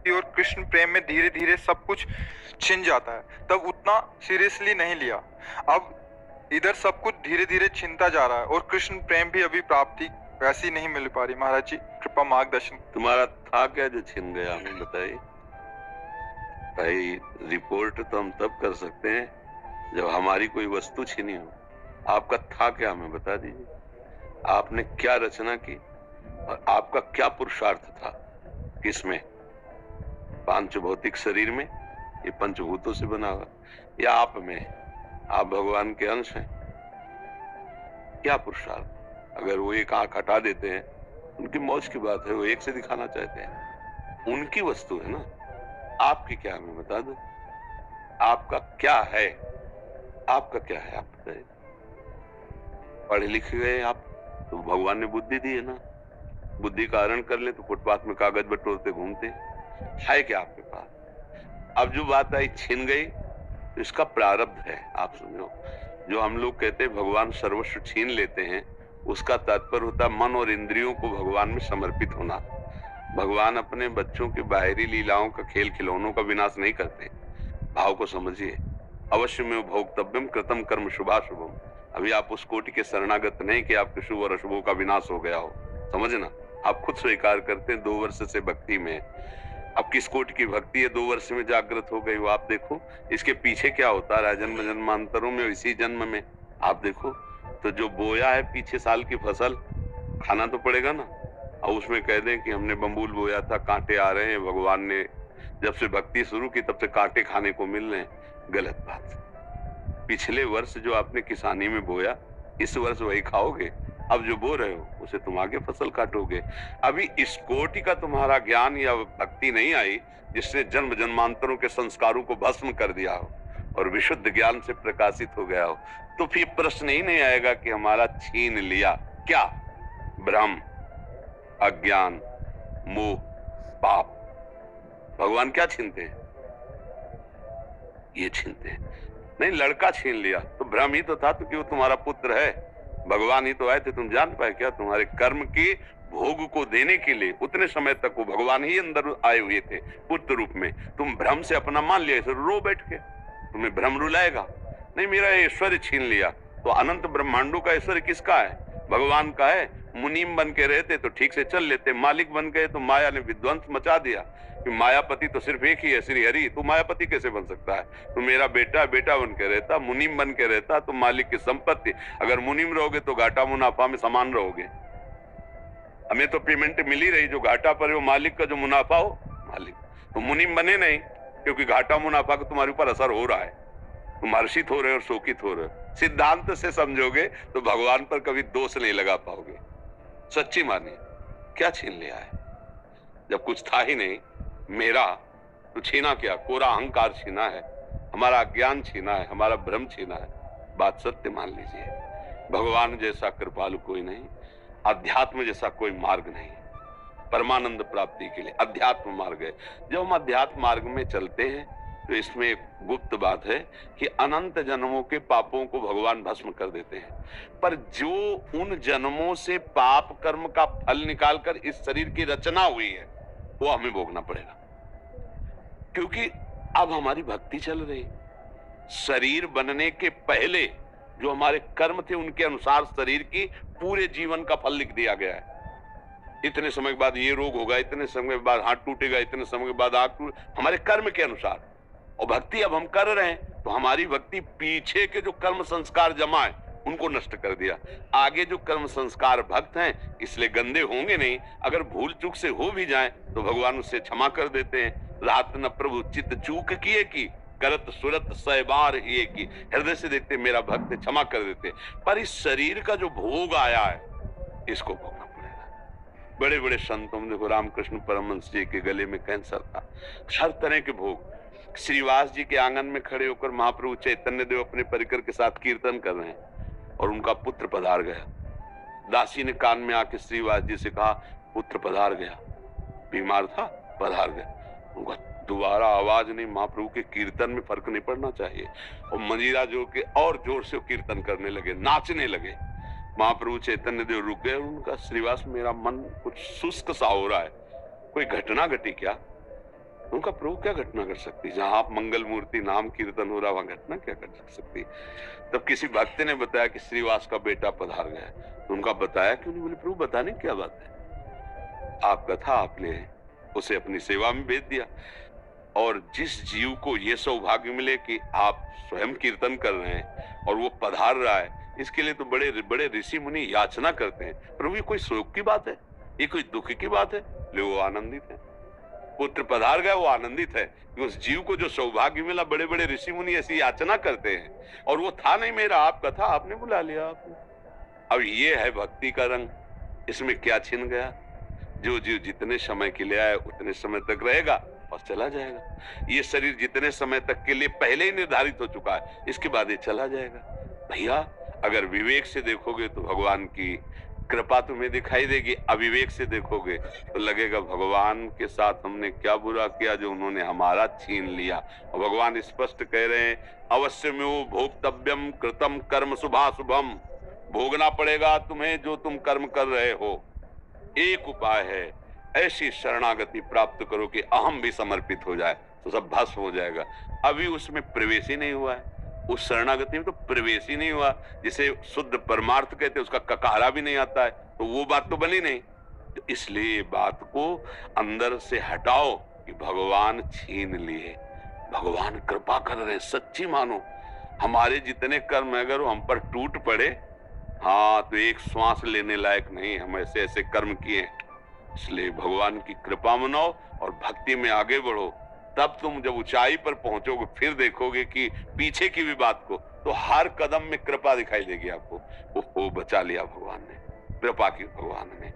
और कृष्ण प्रेम में धीरे धीरे सब कुछ छिन जाता है, तब उतना सीरियसली नहीं लिया। अब इधर सब कुछ धीरे धीरे छिनता जा रहा है और कृष्ण प्रेम भी अभी प्राप्ति वैसी नहीं मिल पा रही। महाराज जी कृपा मार्गदर्शन। तुम्हारा था क्या जो छिन गया, हमें बताइए भाई। रिपोर्ट तो हम तब कर सकते हैं जब हमारी कोई वस्तु छिनी हो। आपका था क्या, हमें बता दीजिए। आपने क्या रचना की और आपका क्या पुरुषार्थ था? किसमें? पांच भौतिक शरीर में, ये पंचभूतों से बना हुआ, या आप में? आप भगवान के अंश हैं। क्या पुरुषार्थ? अगर वो एक आंख हटा देते हैं, उनकी मौज की बात है, वो एक से दिखाना चाहते हैं, उनकी वस्तु है ना। आपकी क्या, हमें बता दो। आपका क्या है? आपका क्या है, आप बताइए। पढ़े लिखे गए आप तो भगवान ने बुद्धि दी है ना। बुद्धि का हरण कर ले तो फुटपाथ में कागज बटोरते घूमते है क्या आपके पास? अब जो बात आई छिन गई, तो इसका प्रारब्ध है। आप सुनो, जो हम लोग कहते हैं भगवान सर्वस्व छीन लेते हैं, उसका तात्पर्य होता है मन और इंद्रियों को भगवान में समर्पित होना। भगवान अपने बच्चों की बाहरी लीलाओं का, खेल खिलौनों का विनाश नहीं करते। भाव को समझिए। अवश्य में भोक्तव्यम कृतम कर्म शुभाशुभम। अभी आप उस कोटि के शरणागत नहीं कि आपके शुभ और अशुभों का विनाश हो गया हो, समझना। आप खुद स्वीकार करते हैं 2 वर्ष से भक्ति में। अब किस कोटि की भक्ति है 2 वर्ष में जागृत हो गई, वो आप देखो। इसके पीछे क्या होता है जन्म जन्मांतरों में, इसी जन्म में आप देखो। तो जो बोया है पीछे साल की फसल, खाना तो पड़ेगा ना। और उसमें कह दें कि हमने बम्बूल बोया था, कांटे आ रहे हैं, भगवान ने जब से भक्ति शुरू की तब से कांटे खाने को मिल रहे हैं, गलत बात। पिछले वर्ष जो आपने किसानी में बोया, इस वर्ष वही खाओगे। अब जो बो रहे हो उसे तुम आगे फसल काटोगे। अभी इस कोटि का तुम्हारा ज्ञान या भक्ति नहीं आई जिसने जन्म जन्मांतरों के संस्कारों को भस्म कर दिया हो और विशुद्ध ज्ञान से प्रकाशित हो गया हो, तो फिर प्रश्न ही नहीं आएगा कि हमारा छीन लिया क्या। भ्रम, अज्ञान, मोह, पाप। भगवान क्या छीनते हैं? ये छीनते हैं। नहीं, लड़का छीन लिया तो भ्रम ही तो था, तो कि वो तुम्हारा पुत्र है। भगवान ही तो आए थे, तुम जान पाए क्या? तुम्हारे कर्म की भोग को देने के लिए उतने समय तक वो भगवान ही अंदर आए हुए थे पुत्र रूप में। तुम भ्रम से अपना मान लिया, इसे रो बैठ के। तुम्हें भ्रम रुलाएगा नहीं। मेरा ऐश्वर्य छीन लिया, तो अनंत ब्रह्मांडों का ऐश्वर्य किसका है? भगवान का है। मुनीम बन के रहते तो ठीक से चल लेते, मालिक बन गए तो माया ने विध्वंस मचा दिया। कि मायापति तो सिर्फ एक ही है, श्री हरि। तू मायापति कैसे बन सकता है? तू मेरा बेटा बेटा बन के रहता, मुनीम बन के रहता तो मालिक की संपत्ति। अगर मुनीम रहोगे तो घाटा मुनाफा में समान रहोगे। हमें तो पेमेंट मिल ही रही, जो घाटा पर हो मालिक का, जो मुनाफा हो मालिक। तो मुनीम बने नहीं, क्योंकि घाटा मुनाफा का तुम्हारे ऊपर असर हो रहा है। तुम हर्षित हो रहे हो और शोकित हो रहे हो। सिद्धांत से समझोगे तो भगवान पर कभी दोष नहीं लगा पाओगे। सच्ची मानिए, क्या छीन लिया है? जब कुछ था ही नहीं मेरा, तो छीना क्या? कोरा अहंकार छीना है, हमारा अज्ञान छीना है, हमारा भ्रम छीना है। बात सत्य मान लीजिए। भगवान जैसा कृपालु कोई नहीं, अध्यात्म जैसा कोई मार्ग नहीं। परमानंद प्राप्ति के लिए अध्यात्म मार्ग है। जब हम अध्यात्म मार्ग में चलते हैं तो इसमें एक गुप्त बात है कि अनंत जन्मों के पापों को भगवान भस्म कर देते हैं। पर जो उन जन्मों से पाप कर्म का फल निकालकर इस शरीर की रचना हुई है, वो हमें भोगना पड़ेगा। क्योंकि अब हमारी भक्ति चल रही। शरीर बनने के पहले जो हमारे कर्म थे, उनके अनुसार शरीर की पूरे जीवन का फल लिख दिया गया है। इतने समय के बाद ये रोग होगा, इतने समय के बाद हाथ टूटेगा, इतने समय के बाद आंख टूट, हमारे कर्म के अनुसार। और भक्ति अब हम कर रहे हैं तो हमारी भक्ति पीछे के जो कर्म संस्कार जमा है उनको नष्ट कर दिया। आगे जो कर्म संस्कार भक्त हैं इसलिए गंदे होंगे नहीं। अगर भूल चूक से हो भी जाए तो भगवान उससे क्षमा कर देते हैं। रात न प्रभु चित्त चूक किए की, करत सुरत सहबार ये की। हृदय से देखते मेरा भक्त, क्षमा कर देते। पर इस शरीर का जो भोग आया है, इसको भोगना पड़ेगा। बड़े बड़े संतों, देखो रामकृष्ण परमहंस जी के गले में कैंसर था, हर तरह के भोग। श्रीवास जी के आंगन में खड़े होकर महाप्रभु चैतन्य देव अपने परिकर के साथ कीर्तन कर रहे हैं और उनका पुत्र पधार गया। दासी ने कान में आके श्रीवास जी से कहा, पुत्र पधार गया। बीमार था, पधार गया। उनका दोबारा आवाज नहीं। महाप्रभु के कीर्तन में फर्क नहीं पड़ना चाहिए। और मंजीरा जोड़ के और जोर से कीर्तन करने लगे, नाचने लगे। महाप्रभु चैतन्य देव रुक गए। उनका, श्रीवास मेरा मन कुछ शुष्क सा हो रहा है, कोई घटना घटी क्या? उनका प्रभु क्या घटना कर सकती? जहां आप मंगल मूर्ति नाम कीर्तन हो रहा, वहां घटना क्या कर सकती? तब किसी भक्त ने बताया कि श्रीवास का बेटा पधार गया। तो उनका बताया कि उन्हें बोले, प्रभु बताने की क्या बात है? आपका था, आपने उसे अपनी सेवा में भेज दिया। और जिस जीव को ये सौभाग्य मिले कि आप स्वयं कीर्तन कर रहे हैं और वो पधार रहा है, इसके लिए तो बड़े बड़े ऋषि मुनि याचना करते हैं। प्रभु ये कोई शोक की बात है? ये कोई दुख की बात है? ले वो आनंदित है, पुत्र पधार गया, वो आनंदित है कि उस जीव को जो सौभाग्य मिला। बड़े बड़े ऋषि मुनि ऐसी याचना करते हैं और वो था नहीं मेरा, आपका था, आपने बुला लिया आपने। अब ये है भक्ति का रंग, इसमें क्या छिन गया? जो जीव जितने समय के लिए आया उतने समय तक रहेगा और चला जाएगा। ये शरीर जितने समय तक के लिए पहले ही निर्धारित हो चुका है, इसके बाद ये चला जाएगा। भैया अगर विवेक से देखोगे तो भगवान की कृपा तुम्हें दिखाई देगी, अविवेक से देखोगे तो लगेगा भगवान के साथ हमने क्या बुरा किया जो उन्होंने हमारा छीन लिया। और भगवान स्पष्ट कह रहे हैं, अवश्य में वो भोक्तव्यम कृतम कर्म शुभाशुभम, भोगना पड़ेगा तुम्हें जो तुम कर्म कर रहे हो। एक उपाय है, ऐसी शरणागति प्राप्त करो कि अहम भी समर्पित हो जाए, तो सब भस्म हो जाएगा। अभी उसमें प्रवेश ही नहीं हुआ है, उस शरणागति में तो प्रवेश ही नहीं हुआ। जिसे शुद्ध परमार्थ कहते, उसका ककारा भी नहीं आता है, तो वो बात तो बनी नहीं। तो इसलिए बात को अंदर से हटाओ कि भगवान छीन लिए, भगवान कृपा कर रहे, सच्ची मानो। हमारे जितने कर्म अगर वो हम पर टूट पड़े, हाँ तो एक श्वास लेने लायक नहीं, हम ऐसे ऐसे कर्म किए। इसलिए भगवान की कृपा मनाओ और भक्ति में आगे बढ़ो। तब तुम जब ऊंचाई पर पहुंचोगे फिर देखोगे कि पीछे की भी बात को, तो हर कदम में कृपा दिखाई देगी आपको। ओहो बचा लिया भगवान ने, कृपा की भगवान ने।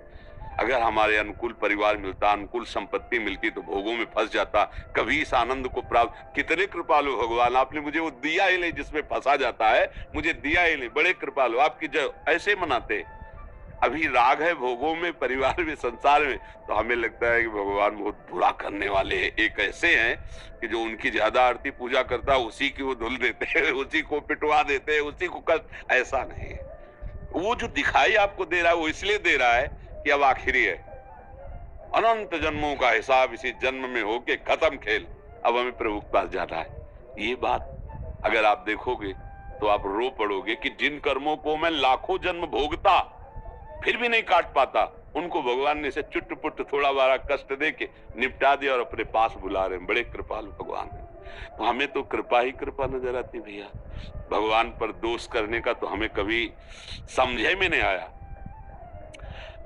अगर हमारे अनुकूल परिवार मिलता, अनुकूल संपत्ति मिलती तो भोगों में फंस जाता, कभी इस आनंद को प्राप्त। कितने कृपालु भगवान, आपने मुझे वो दिया ही नहीं जिसमें फंसा जाता है, मुझे दिया ही नहीं। बड़े कृपालु, आपकी जय। ऐसे मनाते। अभी राग है भोगों में, परिवार में, संसार में, तो हमें लगता है कि भगवान बहुत बुरा करने वाले हैं। एक ऐसे हैं कि जो उनकी ज्यादा आरती पूजा करता है उसी की वो धुल देते हैं, उसी को पिटवा देते हैं, उसी को कर। ऐसा नहीं है। वो जो दिखाई आपको दे रहा है वो इसलिए दे रहा है कि अब आखिरी है, अनंत जन्मों का हिसाब इसी जन्म में होके खत्म खेल, अब हमें प्रभु के पास जाना है। ये बात अगर आप देखोगे तो आप रो पड़ोगे कि जिन कर्मों को मैं लाखों जन्म भोगता फिर भी नहीं काट पाता, उनको भगवान ने से चुट पुट थोड़ा बारा कष्ट दे के निपटा दिया और अपने पास बुला रहे हैं। बड़े कृपालु भगवान है। तो हमें तो कृपा ही कृपा नजर आती भैया। भगवान पर दोष करने का तो हमें कभी समझे में नहीं आया।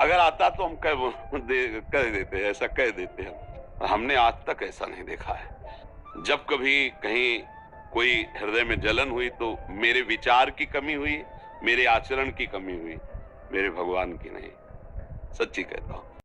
अगर आता तो हम कह देते, ऐसा कह देते हम। हमने आज तक ऐसा नहीं देखा है। जब कभी कहीं कोई हृदय में जलन हुई तो मेरे विचार की कमी हुई, मेरे आचरण की कमी हुई, मेरे भगवान की नहीं। सच्ची कहता हूं।